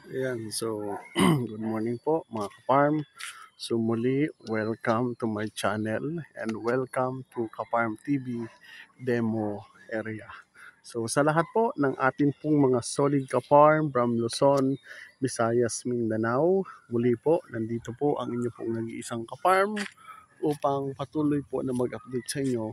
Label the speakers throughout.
Speaker 1: Ayan, so good morning po mga kaparm. So muli, welcome to my channel and welcome to Kaparm TV Demo Area. So sa lahat po ng atin pong mga solid kaparm from Luzon, Visayas, Mindanao, muli po, nandito po ang inyo pong nag-iisang kaparm upang patuloy po na mag-update sa inyo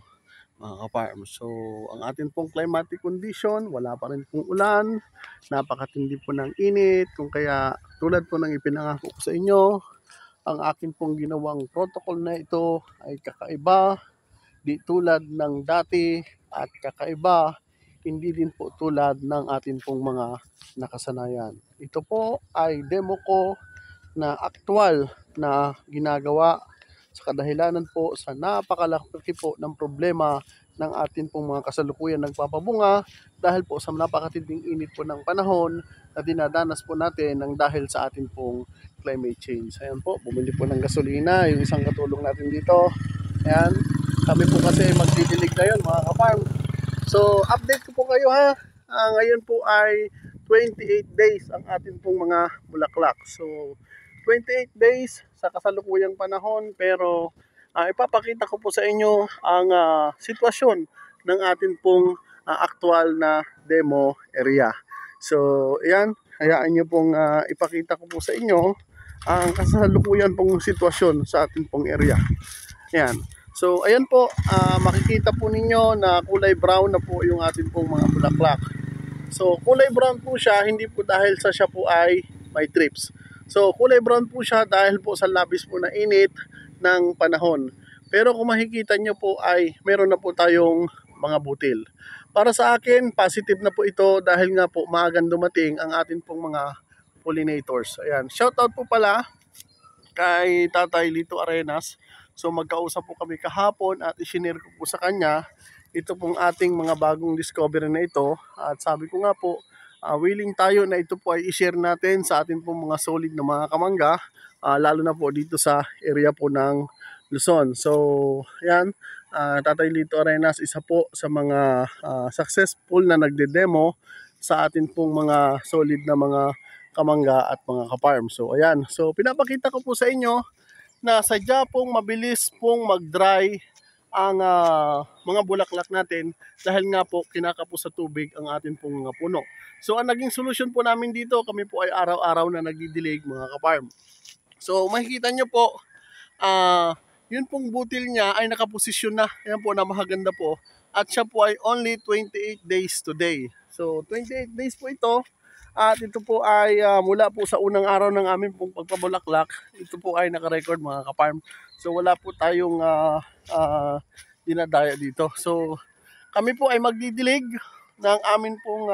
Speaker 1: mga ka-farm. So, ang atin pong climatic condition, wala pa rin pong ulan, napakatindi po ng init, kung kaya tulad po ng ipinangako ko sa inyo, ang akin pong ginawang protocol na ito ay kakaiba, di tulad ng dati at kakaiba, hindi din po tulad ng atin pong mga nakasanayan. Ito po ay demo ko na aktual na ginagawa sa kadahilanan po sa napakalaki po ng problema ng atin pong mga kasalukuyan nagpapabunga dahil po sa napakatinding init po ng panahon na dinadanas po natin ng dahil sa atin pong climate change. Ayan po, bumili po ng gasolina, yung isang katulong natin dito. Ayan, kami po kasi magdidilig ngayon mga kaparm. So, update ko po kayo ha. Ngayon po ay 28 days ang atin pong mga bulaklak. So, 28 days sa kasalukuyang panahon pero ipapakita ko po sa inyo ang sitwasyon ng atin pong aktual na demo area. So, ayan, hayaan nyo pong ipakita ko po sa inyo ang kasalukuyan pong sitwasyon sa atin pong area. Ayan. So, ayan po, makikita po ninyo na kulay brown na po yung atin pong mga bulaklak. So, kulay brown po siya, hindi po dahil sa siya po ay may trips. So, kulay brown po siya dahil po sa labis po na init ng panahon. Pero kung makikita nyo po ay meron na po tayong mga butil. Para sa akin, positive na po ito dahil nga po maagang dumating ang atin pong mga pollinators. Ayan, shoutout po pala kay Tatay Lito Arenas. So magkausap po kami kahapon at isinare ko po sa kanya ito pong ating mga bagong discovery na ito. At sabi ko nga po, willing tayo na ito po ay i-share natin sa atin pong mga solid na mga kamangga, lalo na po dito sa area po ng Luzon. So yan, Tatay Lito Arenas, isa po sa mga successful na nagde-demo sa atin pong mga solid na mga kamangga at mga kaparm. So ayan, so pinapakita ko po sa inyo na sadya pong mabilis pong mag-dry ang mga bulaklak natin dahil nga po kinakapos sa tubig ang atin pong mga puno. So ang naging solusyon po namin dito, kami po ay araw-araw na nagdidilig mga kaparm. So makikita nyo po, yun pong butil niya ay nakaposisyon na. Ayan po, napakaganda po. At siya po ay only 28 days today. So 28 days po ito. At ito po ay mula po sa unang araw ng aming pong pagpabulaklak. Ito po ay nakarecord mga kaparm. So wala po tayong dinadaya dito. So kami po ay magdidilig ng amin pong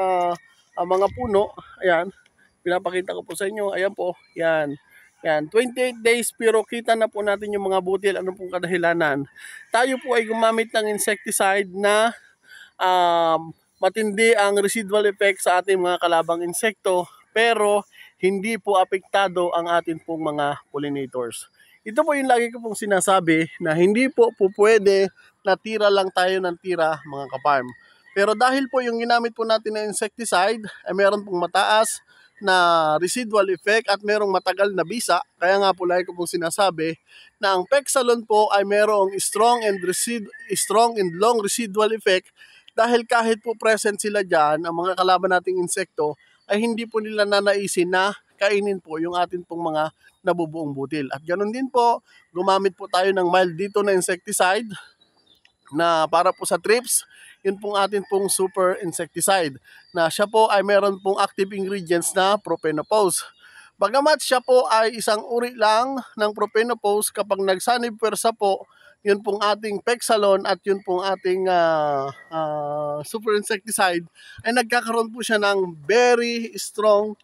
Speaker 1: mga puno. Ayan, pinapakita ko po sa inyo. Ayan po, yan. Yan, 28 days pero kita na po natin yung mga butil. Ano pong kadahilanan? Tayo po ay gumamit ng insecticide na matindi ang residual effect sa ating mga kalabang insekto pero hindi po apektado ang ating pong mga pollinators. Ito po yung lagi ko pong sinasabi na hindi po pwede na tira lang tayo ng tira mga kaparm. Pero dahil po yung ginamit po natin na insecticide ay meron pong mataas na residual effect at merong matagal na bisa. Kaya nga po lagi ko pong sinasabi na ang Pexalon po ay merong strong and long residual effect dahil kahit po present sila dyan, ang mga kalaban nating insekto ay hindi po nila nanaisin na kainin po yung atin pong mga nabubuong butil. At ganoon din po, gumamit po tayo ng mild dito na insecticide na para po sa trips, yun pong atin pong super insecticide na siya po ay meron pong active ingredients na propanopause. Bagamat siya po ay isang uri lang ng propanopause, kapag nagsanib pwersa po, yun pong ating Pexalon at yun pong ating super insecticide ay nagkakaroon po siya ng very strong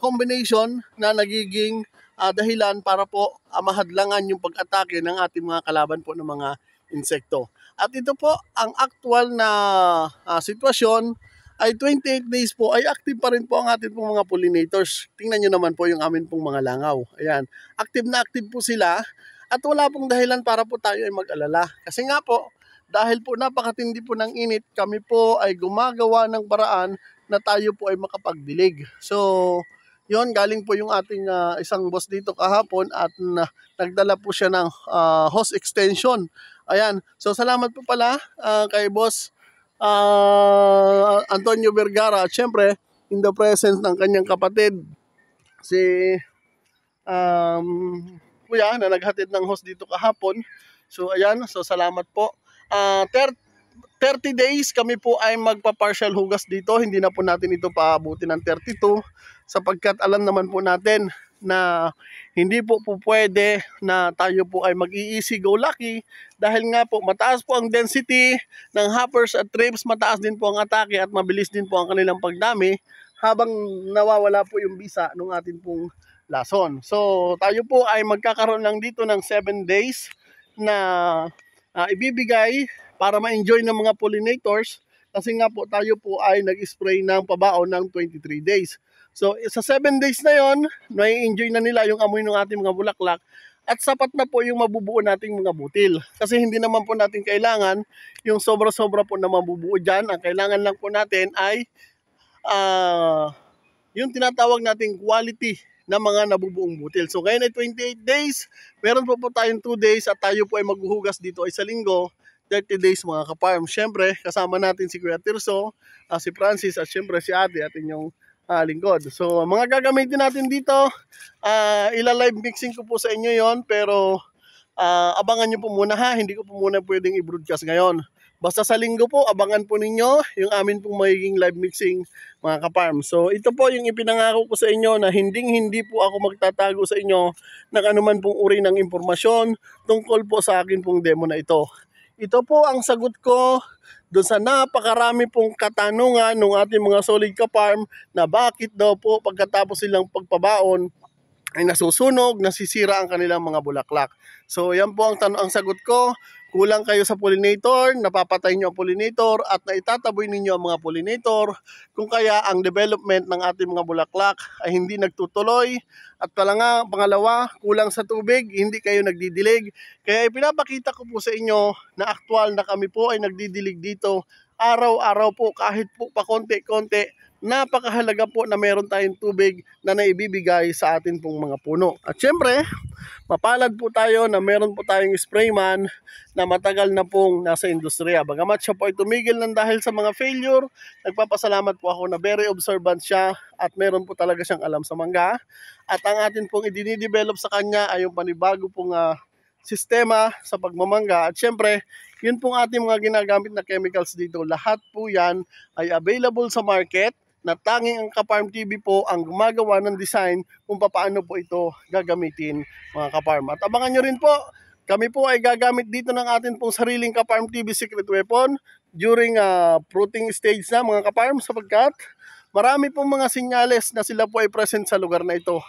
Speaker 1: combination na nagiging dahilan para po mahadlangan yung pag-atake ng ating mga kalaban po ng mga insekto. At ito po, ang actual na sitwasyon ay 28 days po ay active pa rin po ang ating pong mga pollinators. Tingnan nyo naman po yung amin pong mga langaw. Ayan, active na active po sila at wala pong dahilan para po tayo ay mag-alala. Kasi nga po, dahil po napakatindi po ng init, kami po ay gumagawa ng paraan na tayo po ay makapagdilig. So, yon galing po yung ating isang boss dito kahapon at nagdala po siya ng hose extension. Ayan. So, salamat po pala kay boss Antonio Vergara at syempre in the presence ng kanyang kapatid si kuya na naghatid ng hose dito kahapon. So ayan, so salamat po. 30 days kami po ay magpa-partial hugas dito. Hindi na po natin ito paabutin ng 32 sapagkat alam naman po natin na hindi po pwede na tayo po ay mag-i-easy go lucky dahil nga po mataas po ang density ng hoppers at trips, mataas din po ang atake at mabilis din po ang kanilang pagdami habang nawawala po yung bisa ng ating pong lason. So tayo po ay magkakaroon lang dito ng 7 days na ibibigay para ma-enjoy ng mga pollinators kasi nga po tayo po ay nag-spray ng pabaon ng 23 days. So sa 7 days na yon, na-enjoy na nila yung amoy ng ating mga bulaklak at sapat na po yung mabubuo nating mga butil. Kasi hindi naman po natin kailangan yung sobra-sobra po na mabubuo dyan. Ang kailangan lang po natin ay yung tinatawag nating quality na mga nabubuong butil. So ngayon ay 28 days, meron po tayong 2 days at tayo po ay maghuhugas dito ay sa linggo, 30 days mga ka-farm. Siyempre, kasama natin si Kuya Tirso, si Francis at siyempre si Ate at inyong lingkod. So mga gagamitin natin dito, ila-live mixing ko po sa inyo yon pero abangan nyo po muna ha, hindi ko po muna pwedeng i-broadcast ngayon. Basta sa linggo po, abangan po ninyo yung amin pong magiging live mixing mga ka-farm. So ito po yung ipinangako ko sa inyo na hindi po ako magtatago sa inyo ng anuman pong uri ng impormasyon tungkol po sa akin pong demo na ito. Ito po ang sagot ko doon sa napakarami pong katanungan ng ating mga solid ka-farm na bakit daw po pagkatapos silang pagpabaon ay nasusunog, nasisira ang kanilang mga bulaklak. So yan po ang sagot ko. Kulang kayo sa pollinator, napapatay nyo ang pollinator at naitataboy ninyo ang mga pollinator. Kung kaya ang development ng ating mga bulaklak ay hindi nagtutuloy. At pangalawa, kulang sa tubig, hindi kayo nagdidilig. Kaya ipinapakita ko po sa inyo na aktual na kami po ay nagdidilig dito. Araw-araw po kahit po pa konti-konti. Napakahalaga po na meron tayong tubig na naibibigay sa atin pong mga puno. At syempre, mapalad po tayo na meron po tayong sprayman na matagal na pong nasa industriya. Bagamat siya po ay tumigil ng dahil sa mga failure, nagpapasalamat po ako na very observant siya at meron po talaga siyang alam sa mangga. At ang atin pong idinidevelop sa kanya ay yung panibago pong sistema sa pagmamangga. At syempre, yun pong ating mga ginagamit na chemicals dito. Lahat po yan ay available sa market na tanging ang Ka-Farm TV po ang gumagawa ng design kung paano po ito gagamitin mga Ka-Farm. At abangan nyo rin po, kami po ay gagamit dito ng atin pong sariling Ka-Farm TV secret weapon during fruiting stage na mga Ka-Farm sapagkat marami pong mga sinyales na sila po ay present sa lugar na ito.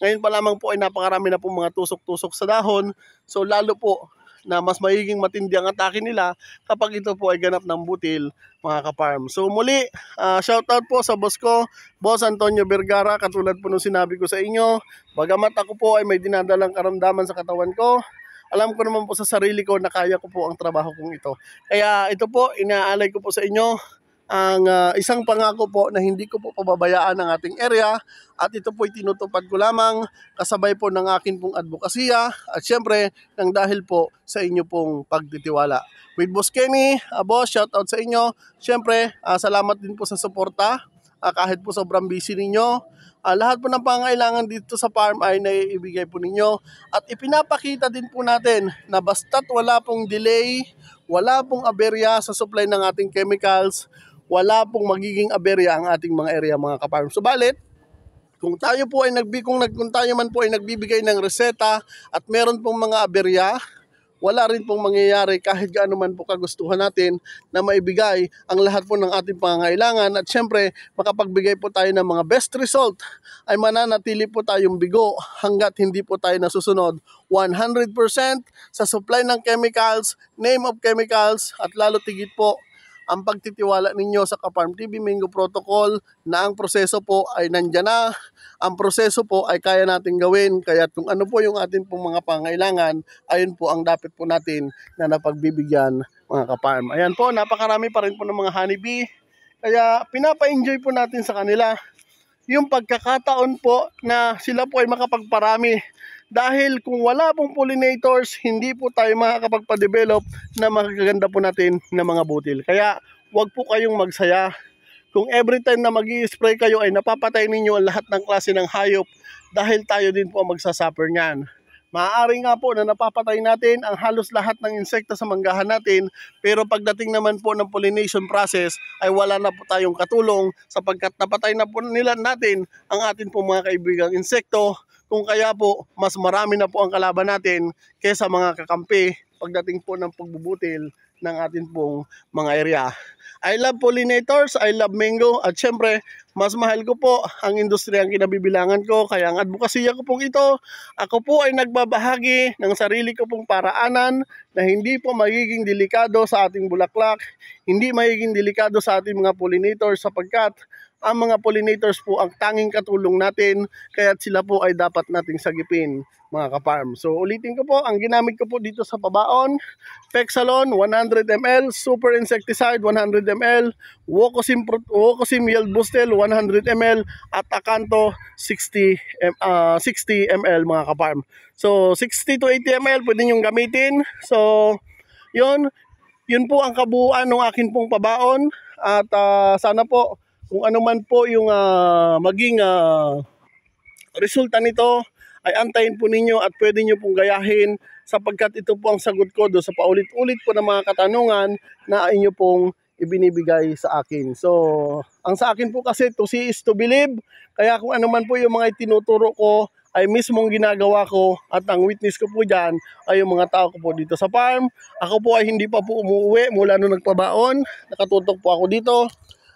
Speaker 1: Ngayon pa lamang po ay napakarami na pong mga tusok-tusok sa dahon. So lalo po na mas magiging matindi ang atake nila kapag ito po ay ganap ng butil mga ka-farm. So muli, shoutout po sa boss ko, Boss Antonio Vergara, katulad po nung sinabi ko sa inyo, bagamat ako po ay may dinadalang karamdaman sa katawan ko, alam ko naman po sa sarili ko na kaya ko po ang trabaho kong ito. Kaya ito po, inaalay ko po sa inyo ang isang pangako po na hindi ko po pababayaan ang ating area at ito po ay tinutupad ko lamang kasabay po ng akin pong advokasya at syempre nang dahil po sa inyo pong pagtitiwala. With Boss Kenny, boss, shout out sa inyo. Syempre, salamat din po sa suporta kahit po sobrang busy ninyo. Lahat po ng pangailangan dito sa farm ay naiibigay po ninyo at ipinapakita din po natin na basta't wala pong delay, wala pong aberya sa supply ng ating chemicals, wala pong magiging aberya ang ating mga area mga ka-farm. Subalit, kung tayo man po ay nagbibigay ng reseta at meron pong mga aberya, wala rin pong mangyayari kahit gaano man po kagustuhan natin na maibigay ang lahat po ng ating pangangailangan at syempre makapagbigay po tayo ng mga best result ay mananatili po tayong bigo hanggat hindi po tayo nasusunod 100% sa supply ng chemicals, name of chemicals at lalo tigit po ang pagtitiwala ninyo sa Ka-Farm TV Mingo Protocol na ang proseso po ay nandyan na. Ang proseso po ay kaya natin gawin. Kaya kung ano po yung ating pong mga pangailangan, ayun po ang dapat po natin na napagbibigyan mga Ka-Farm. Ayan po, napakarami pa rin po ng mga honeybee. Kaya pinapa-enjoy po natin sa kanila yung pagkakataon po na sila po ay makapagparami. Dahil kung wala pong pollinators, hindi po tayo makakapagpa-develop na magaganda po natin na mga butil. Kaya wag po kayong magsaya. Kung every time na mag-i-spray kayo ay napapatay ninyo ang lahat ng klase ng hayop, dahil tayo din po ang magsasuffer niyan. Maaari nga po na napapatay natin ang halos lahat ng insekta sa manggahan natin, pero pagdating naman po ng pollination process ay wala na po tayong katulong sapagkat napatay na po nila natin ang atin po mga kaibigang insekto, kung kaya po mas marami na po ang kalaban natin kaysa mga kakampi pagdating po ng pagbubutil ng atin pong mga area. I love pollinators, I love mango, at syempre, mas mahal ko po ang industriya ang kinabibilangan ko. Kaya ang advokasya ko pong ito, ako po ay nagbabahagi ng sarili ko pong paraanan na hindi po magiging delikado sa ating bulaklak, hindi magiging delikado sa ating mga pollinators sapagkat ang mga pollinators po ang tanging katulong natin, kaya sila po ay dapat nating sagipin, mga kaparm. So ulitin ko po, ang ginamit ko po dito sa pabaon, Pexalon 100 ml, Super Insecticide 100 ml, Wocosim Yield Boostel 100 ml, at Acanto 60 ml, mga kaparm. So 60 to 80 ml pwede nyo gamitin. So yun po ang kabuuan ng akin pong pabaon. At sana po kung ano man po yung maging resulta nito ay antayin po ninyo at pwede nyo pong gayahin sapagkat ito po ang sagot ko do sa paulit-ulit po ng mga katanungan na inyo pong ibinibigay sa akin. So, ang sa akin po kasi to see is to believe. Kaya kung ano man po yung mga itinuturo ko ay mismong ginagawa ko, at ang witness ko po dyan ay yung mga tao ko po dito sa farm. Ako po ay hindi pa po umuwi mula nung nagpabaon. Nakatutok po ako dito.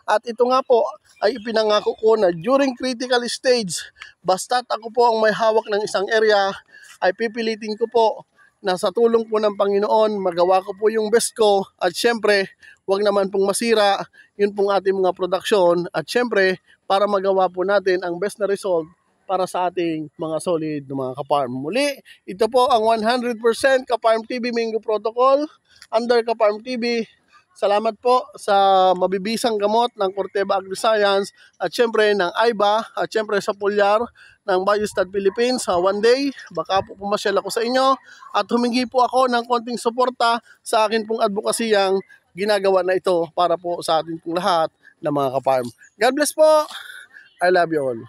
Speaker 1: At ito nga po ay ipinangako ko na during critical stage, basta't ako po ang may hawak ng isang area, ay pipilitin ko po na sa tulong po ng Panginoon, magawa ko po yung best ko. At syempre, wag naman pong masira yun pong ating mga produksyon. At syempre, para magawa po natin ang best na result para sa ating mga solid na mga kaparm. Muli, ito po ang 100% Kaparm TV Mango Protocol under Kaparm TV. Salamat po sa mabibisang gamot ng Corteva AgriScience at syempre ng AIBA at syempre sa Pulyar ng Biostad Philippines. One day, baka po pumasyal ako sa inyo at humingi po ako ng konting suporta sa akin pong advokasyang ginagawa na ito para po sa atin pong lahat ng mga kaparm. God bless po. I love you all.